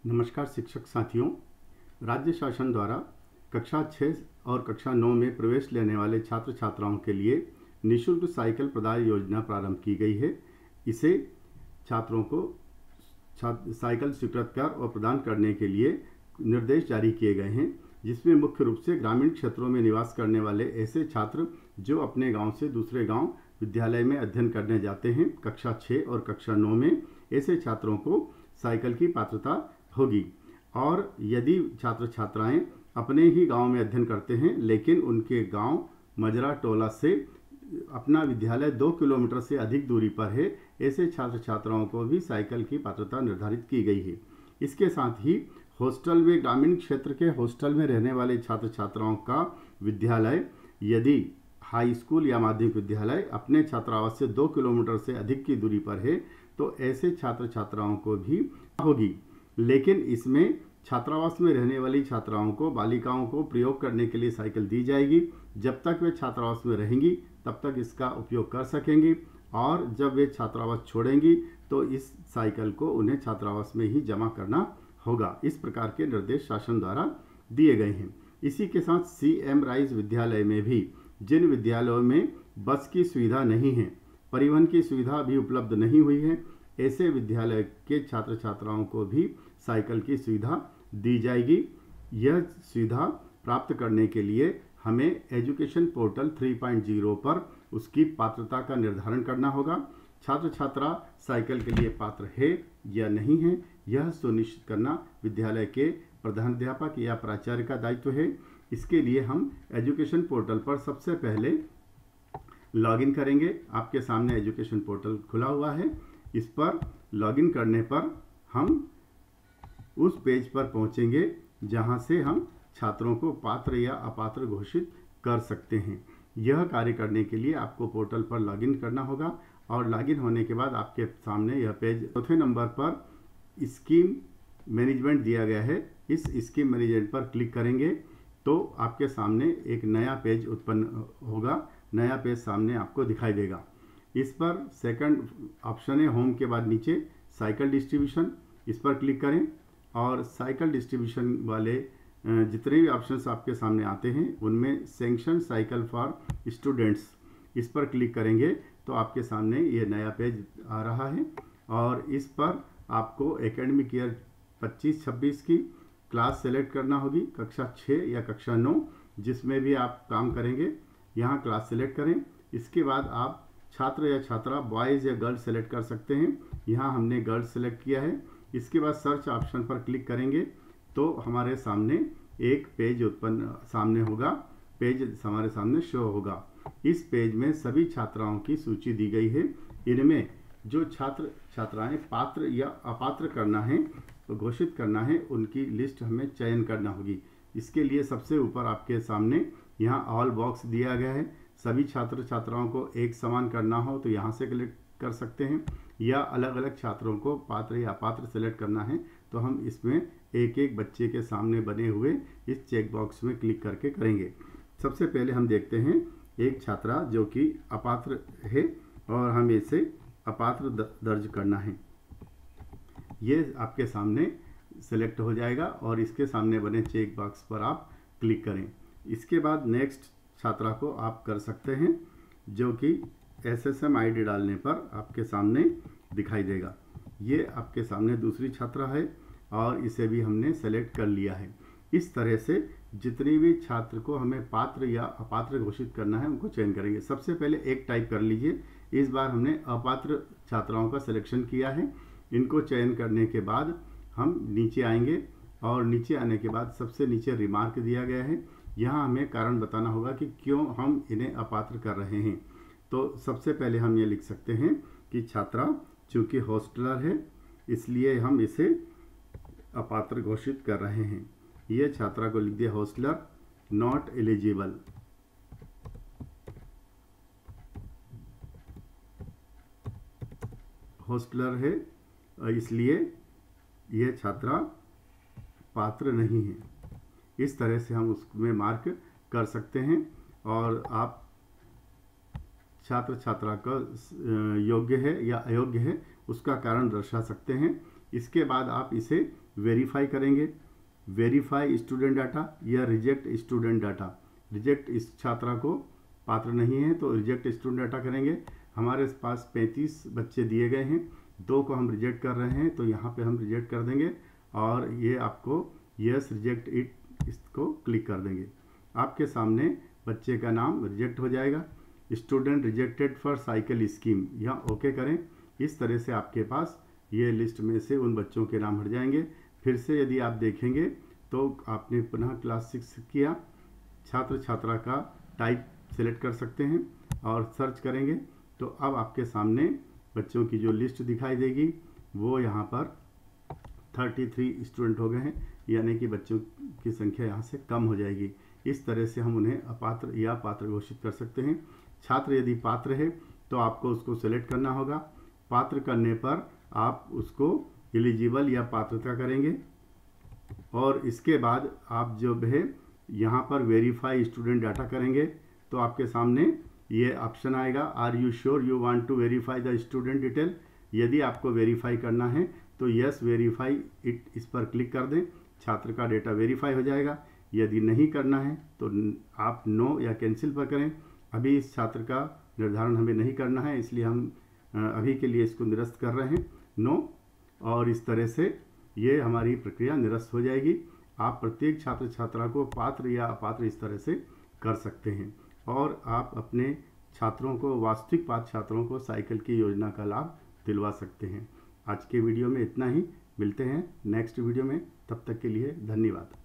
नमस्कार शिक्षक साथियों। राज्य शासन द्वारा कक्षा 6 और कक्षा 9 में प्रवेश लेने वाले छात्र छात्राओं के लिए निःशुल्क साइकिल प्रदान योजना प्रारंभ की गई है। इसे छात्रों को साइकिल स्वीकृत कर और प्रदान करने के लिए निर्देश जारी किए गए हैं, जिसमें मुख्य रूप से ग्रामीण क्षेत्रों में निवास करने वाले ऐसे छात्र जो अपने गांव से दूसरे गांव विद्यालय में अध्ययन करने जाते हैं, कक्षा 6 और कक्षा 9 में ऐसे छात्रों को साइकिल की पात्रता होगी। और यदि छात्र छात्राएं अपने ही गांव में अध्ययन करते हैं लेकिन उनके गांव मजरा टोला से अपना विद्यालय 2 किलोमीटर से अधिक दूरी पर है, ऐसे छात्र छात्राओं को भी साइकिल की पात्रता निर्धारित की गई है। इसके साथ ही हॉस्टल में, ग्रामीण क्षेत्र के हॉस्टल में रहने वाले छात्र छात्राओं का विद्यालय यदि हाई स्कूल या माध्यमिक विद्यालय अपने छात्रावास से 2 किलोमीटर से अधिक की दूरी पर है तो ऐसे छात्र छात्राओं को भी होगी। लेकिन इसमें छात्रावास में रहने वाली छात्राओं को, बालिकाओं को प्रयोग करने के लिए साइकिल दी जाएगी। जब तक वे छात्रावास में रहेंगी तब तक इसका उपयोग कर सकेंगी और जब वे छात्रावास छोड़ेंगी तो इस साइकिल को उन्हें छात्रावास में ही जमा करना होगा। इस प्रकार के निर्देश शासन द्वारा दिए गए हैं। इसी के साथ CM राइज विद्यालय में भी जिन विद्यालयों में बस की सुविधा नहीं है, परिवहन की सुविधा भी उपलब्ध नहीं हुई है, ऐसे विद्यालय के छात्र छात्राओं को भी साइकिल की सुविधा दी जाएगी। यह सुविधा प्राप्त करने के लिए हमें एजुकेशन पोर्टल 3.0 पर उसकी पात्रता का निर्धारण करना होगा। छात्र छात्रा साइकिल के लिए पात्र है या नहीं है, यह सुनिश्चित करना विद्यालय के प्रधानाध्यापक या प्राचार्य का दायित्व है। इसके लिए हम एजुकेशन पोर्टल पर सबसे पहले लॉगिन करेंगे। आपके सामने एजुकेशन पोर्टल खुला हुआ है। इस पर लॉगिन करने पर हम उस पेज पर पहुंचेंगे जहां से हम छात्रों को पात्र या अपात्र घोषित कर सकते हैं। यह कार्य करने के लिए आपको पोर्टल पर लॉगिन करना होगा और लॉगिन होने के बाद आपके सामने यह पेज, चौथे नंबर पर स्कीम मैनेजमेंट दिया गया है। इस स्कीम मैनेजमेंट पर क्लिक करेंगे तो आपके सामने एक नया पेज उत्पन्न होगा। नया पेज सामने आपको दिखाई देगा। इस पर सेकंड ऑप्शन है, होम के बाद नीचे साइकिल डिस्ट्रीब्यूशन, इस पर क्लिक करें और साइकिल डिस्ट्रीब्यूशन वाले जितने भी ऑप्शंस आपके सामने आते हैं उनमें सैंक्शन साइकिल फॉर स्टूडेंट्स, इस पर क्लिक करेंगे तो आपके सामने ये नया पेज आ रहा है और इस पर आपको एकेडमिक ईयर 25-26 की क्लास सेलेक्ट करना होगी। कक्षा 6 या कक्षा 9 जिसमें भी आप काम करेंगे यहाँ क्लास सेलेक्ट करें। इसके बाद आप छात्र या छात्रा बॉयज़ या गर्ल्स सेलेक्ट कर सकते हैं। यहाँ हमने गर्ल्स सेलेक्ट किया है। इसके बाद सर्च ऑप्शन पर क्लिक करेंगे तो हमारे सामने एक पेज उत्पन्न सामने होगा, पेज हमारे सामने शो होगा। इस पेज में सभी छात्राओं की सूची दी गई है। इनमें जो छात्र छात्राएं पात्र या अपात्र करना है, तो घोषित करना है, उनकी लिस्ट हमें चयन करना होगी। इसके लिए सबसे ऊपर आपके सामने यहाँ ऑल बॉक्स दिया गया है। सभी छात्र छात्राओं को एक समान करना हो तो यहाँ से क्लिक कर सकते हैं, या अलग अलग छात्रों को पात्र या अपात्र सेलेक्ट करना है तो हम इसमें एक एक बच्चे के सामने बने हुए इस चेक बॉक्स में क्लिक करके करेंगे। सबसे पहले हम देखते हैं एक छात्रा जो कि अपात्र है और हमें इसे अपात्र दर्ज करना है। ये आपके सामने सेलेक्ट हो जाएगा और इसके सामने बने चेक बॉक्स पर आप क्लिक करें। इसके बाद नेक्स्ट छात्रा को आप कर सकते हैं जो कि SSM ID डालने पर आपके सामने दिखाई देगा। ये आपके सामने दूसरी छात्रा है और इसे भी हमने सेलेक्ट कर लिया है। इस तरह से जितनी भी छात्र को हमें पात्र या अपात्र घोषित करना है उनको चयन करेंगे। सबसे पहले एक टाइप कर लीजिए। इस बार हमने अपात्र छात्राओं का सिलेक्शन किया है। इनको चयन करने के बाद हम नीचे आएंगे और नीचे आने के बाद सबसे नीचे रिमार्क दिया गया है। यहाँ हमें कारण बताना होगा कि क्यों हम इन्हें अपात्र कर रहे हैं। तो सबसे पहले हम ये लिख सकते हैं कि छात्रा चूँकि हॉस्टलर है इसलिए हम इसे अपात्र घोषित कर रहे हैं। ये छात्रा को लिख दिया हॉस्टलर नॉट एलिजिबल। हॉस्टलर है इसलिए यह छात्रा पात्र नहीं है। इस तरह से हम उसमें मार्क कर सकते हैं और आप छात्र छात्रा का योग्य है या अयोग्य है उसका कारण दर्शा सकते हैं। इसके बाद आप इसे वेरीफाई करेंगे। वेरीफाई स्टूडेंट डाटा या रिजेक्ट स्टूडेंट डाटा। रिजेक्ट इस छात्रा को पात्र नहीं है तो रिजेक्ट स्टूडेंट डाटा करेंगे। हमारे पास 35 बच्चे दिए गए हैं, 2 को हम रिजेक्ट कर रहे हैं तो यहाँ पे हम रिजेक्ट कर देंगे और ये आपको यस रिजेक्ट इट इसको क्लिक कर देंगे। आपके सामने बच्चे का नाम रिजेक्ट हो जाएगा। Student rejected for cycle scheme, यहाँ ओके करें। इस तरह से आपके पास ये लिस्ट में से उन बच्चों के नाम हट जाएंगे। फिर से यदि आप देखेंगे तो आपने पुनः क्लास 6 किया, छात्र छात्रा का टाइप सेलेक्ट कर सकते हैं और सर्च करेंगे तो अब आपके सामने बच्चों की जो लिस्ट दिखाई देगी वो यहाँ पर 33 स्टूडेंट हो गए हैं, यानी कि बच्चों की संख्या यहाँ से कम हो जाएगी। इस तरह से हम उन्हें अपात्र या पात्र घोषित कर सकते हैं। छात्र यदि पात्र है तो आपको उसको सेलेक्ट करना होगा। पात्र करने पर आप उसको एलिजिबल या पात्रता करेंगे और इसके बाद आप जो है यहाँ पर वेरीफाई स्टूडेंट डाटा करेंगे तो आपके सामने ये ऑप्शन आएगा, are you sure you want to verify the student detail. यदि आपको वेरीफाई करना है तो यस वेरीफाई इट इस पर क्लिक कर दें, छात्र का डेटा वेरीफाई हो जाएगा। यदि नहीं करना है तो आप नो या कैंसिल पर करें। अभी इस छात्र का निर्धारण हमें नहीं करना है, इसलिए हम अभी के लिए इसको निरस्त कर रहे हैं, नो। और इस तरह से ये हमारी प्रक्रिया निरस्त हो जाएगी। आप प्रत्येक छात्र छात्रा को पात्र या अपात्र इस तरह से कर सकते हैं और आप अपने छात्रों को, वास्तविक पात्र छात्रों को साइकिल की योजना का लाभ दिलवा सकते हैं। आज के वीडियो में इतना ही, मिलते हैं नेक्स्ट वीडियो में, तब तक के लिए धन्यवाद।